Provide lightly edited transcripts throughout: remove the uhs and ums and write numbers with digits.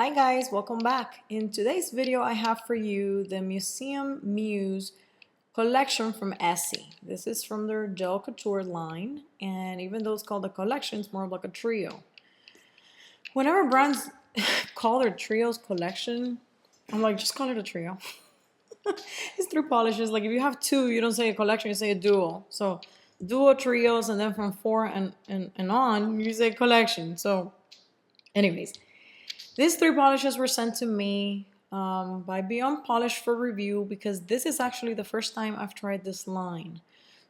Hi guys, welcome back. In today's video I have for you the Museum Muse collection from Essie. This is from their Gel Couture line, and even though it's called a collection, it's more of like a trio. Whenever brands call their trios collection, I'm like, just call it a trio. It's three polishes. Like if you have two, you don't say a collection, you say a duo. So duo, trios, and then from four and on, you say collection. So anyways, these three polishes were sent to me by Beyond Polish for review because this is actually the first time I've tried this line.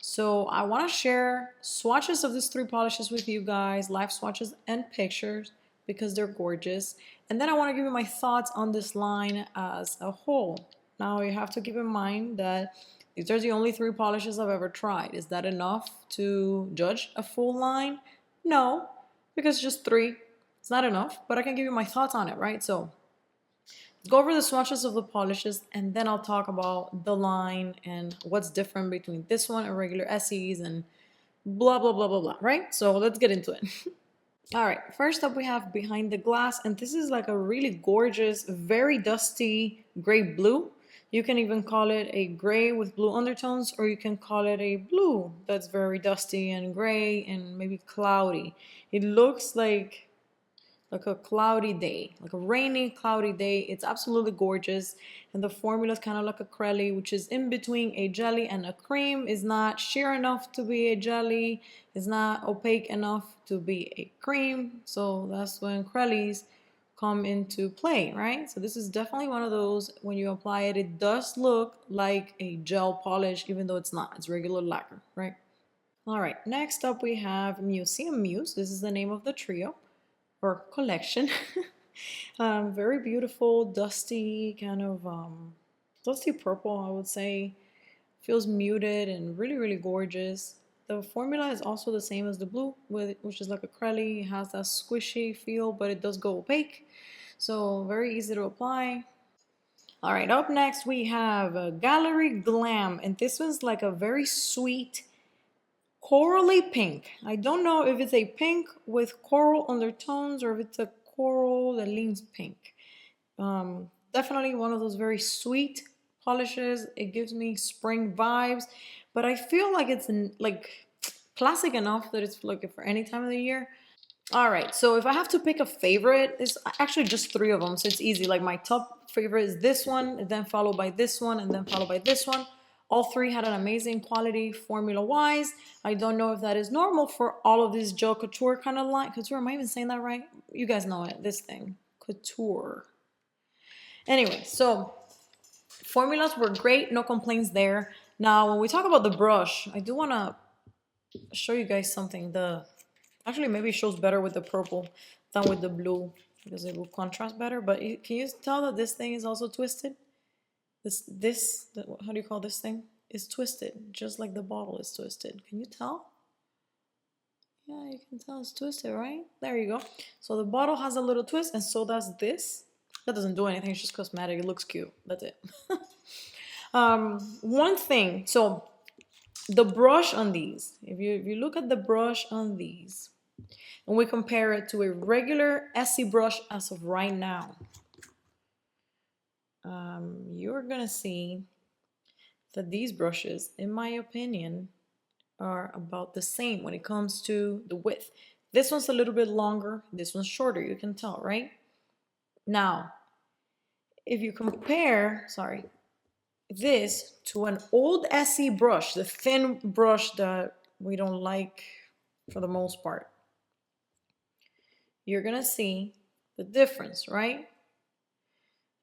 So I want to share swatches of these three polishes with you guys, live swatches and pictures because they're gorgeous. And then I want to give you my thoughts on this line as a whole. Now you have to keep in mind that these are the only three polishes I've ever tried. Is that enough to judge a full line? No, because just three. It's not enough, but I can give you my thoughts on it, right? So let's go over the swatches of the polishes, and then I'll talk about the line and what's different between this one and regular Essie's and blah, blah, blah, blah, blah, right? So let's get into it. All right, first up we have Behind the Glass, and this is like a really gorgeous, very dusty gray blue. You can even call it a gray with blue undertones, or you can call it a blue that's very dusty and gray and maybe cloudy. It looks like a cloudy day, like a rainy, cloudy day. It's absolutely gorgeous. And the formula is kind of like a crelly, which is in between a jelly and a cream. Is not sheer enough to be a jelly. It's not opaque enough to be a cream. So that's when crellies come into play, right? So this is definitely one of those, when you apply it, it does look like a gel polish, even though it's not. It's regular lacquer, right? All right, next up we have Museum Muse. This is the name of the trio or collection. Very beautiful, dusty, kind of dusty purple, I would say. Feels muted and really, really gorgeous. The formula is also the same as the blue, which is like a crelly. It has that squishy feel, but it does go opaque. So very easy to apply. All right, up next we have a Gallery Glam, and this one's like a very sweet corally pink. I don't know if it's a pink with coral undertones or if it's a coral that leans pink. Definitely one of those very sweet polishes. It gives me spring vibes, but I feel like it's like classic enough that it's like for any time of the year. All right, so if I have to pick a favorite, it's actually just three of them, so it's easy. Like my top favorite is this one, and then followed by this one, and then followed by this one. All three had an amazing quality formula-wise. I don't know if that is normal for all of these gel couture kind of line. Couture, am I even saying that right? You guys know it, this thing, couture. Anyway, so formulas were great, no complaints there. Now, when we talk about the brush, I do want to show you guys something. Actually, maybe it shows better with the purple than with the blue because it will contrast better. But can you tell that this thing is also twisted? How do you call this thing? Is twisted, just like the bottle is twisted. Can you tell? Yeah, you can tell it's twisted, right? There you go. So the bottle has a little twist, and so does this. That doesn't do anything. It's just cosmetic. It looks cute. That's it. One thing. So the brush on these, if you look at the brush on these, and we compare it to a regular Essie brush as of right now, you're gonna see that these brushes, in my opinion, are about the same when it comes to the width. This one's a little bit longer, this one's shorter, you can tell, right? Now, if you compare, this to an old Essie brush, the thin brush that we don't like for the most part, you're gonna see the difference, right?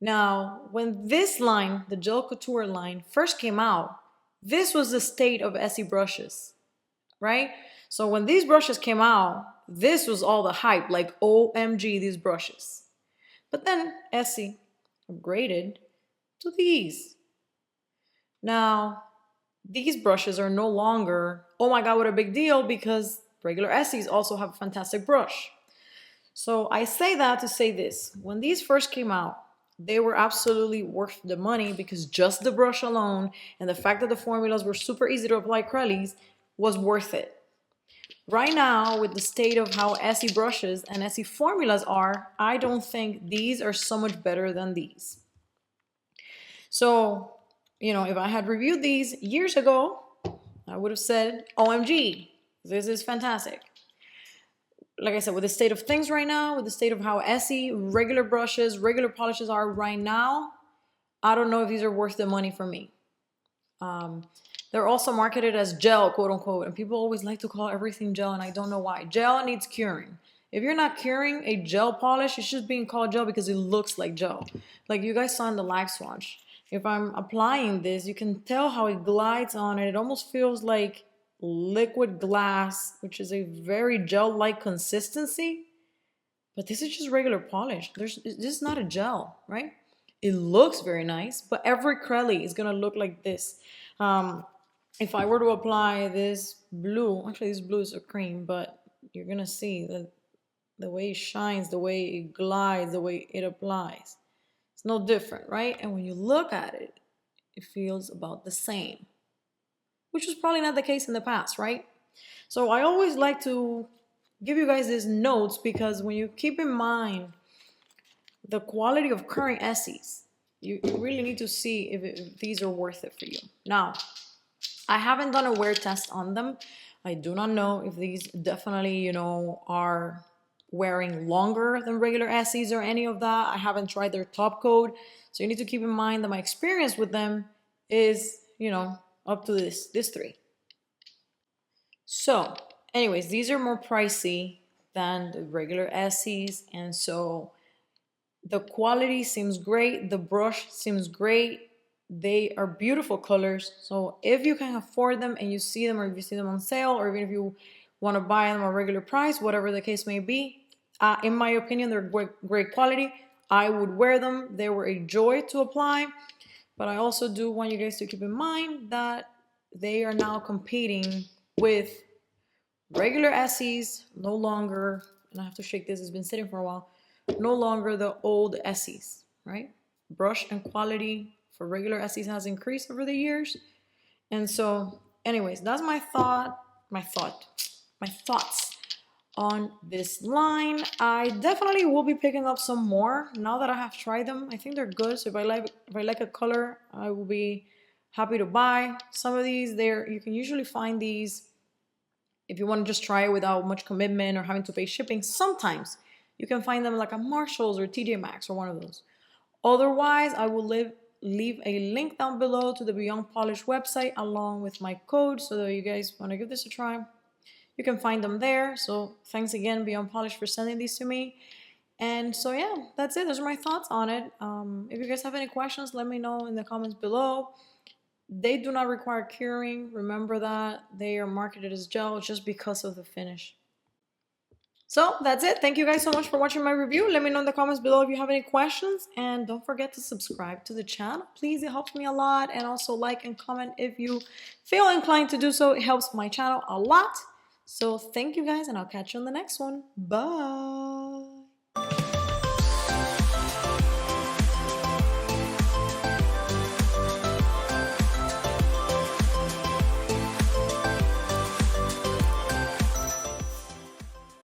Now, when this line, the Gel Couture line, first came out, this was the state of Essie brushes, right? So when these brushes came out, this was all the hype, like OMG, these brushes. But then Essie upgraded to these. Now, these brushes are no longer, oh my God, what a big deal, because regular Essies also have a fantastic brush. So I say that to say this. When these first came out, they were absolutely worth the money because just the brush alone and the fact that the formulas were super easy to apply crellies was worth it. Right now, with the state of how Essie brushes and Essie formulas are, I don't think these are so much better than these. So, you know, if I had reviewed these years ago, I would have said, OMG, this is fantastic. Like I said, with the state of things right now, with the state of how Essie, regular brushes, regular polishes are right now, I don't know if these are worth the money for me. They're also marketed as gel, quote unquote, and people always like to call everything gel, and I don't know why. Gel needs curing. If you're not curing a gel polish, it's just being called gel because it looks like gel. Like you guys saw in the live swatch. If I'm applying this, you can tell how it glides on, and it almost feels like liquid glass, which is a very gel-like consistency. But this is just regular polish. This is not a gel, right? It looks very nice, but every Crelly is gonna look like this. If I were to apply this blue, actually this blue is a cream, but you're gonna see that the way it shines, the way it glides, the way it applies, it's no different, right? And when you look at it, it feels about the same, which was probably not the case in the past, right? So I always like to give you guys these notes because when you keep in mind the quality of current Essies, you really need to see if these are worth it for you. Now, I haven't done a wear test on them. I do not know if these definitely, you know, are wearing longer than regular Essies or any of that. I haven't tried their top coat. So you need to keep in mind that my experience with them is, you know, up to this three. So, anyways, these are more pricey than the regular Essies, and so the quality seems great, the brush seems great, they are beautiful colors. So if you can afford them and you see them, or if you see them on sale, or even if you want to buy them at a regular price, whatever the case may be, in my opinion, they're great quality. I would wear them. They were a joy to apply, but I also do want you guys to keep in mind that they are now competing with regular Essies, no longer, and I have to shake this, it's been sitting for a while, no longer the old Essies, right? Brush and quality for regular Essies has increased over the years. And so, anyways, that's my thoughts on this line. I definitely will be picking up some more now that I have tried them. I think they're good. So if I like a color, I will be happy to buy some of these. You can usually find these if you want to just try it without much commitment or having to pay shipping. Sometimes you can find them like at Marshalls or TJ Maxx or one of those. Otherwise, I will leave a link down below to the Beyond Polish website along with my code, so that you guys want to give this a try, you can find them there. So thanks again, Beyond Polish, for sending these to me. And so yeah, that's it. Those are my thoughts on it. If you guys have any questions, let me know in the comments below. They do not require curing. Remember that. They are marketed as gel just because of the finish. So that's it. Thank you guys so much for watching my review. Let me know in the comments below if you have any questions. And don't forget to subscribe to the channel. Please, it helps me a lot. And also like and comment if you feel inclined to do so. It helps my channel a lot. So thank you guys, and I'll catch you on the next one. Bye.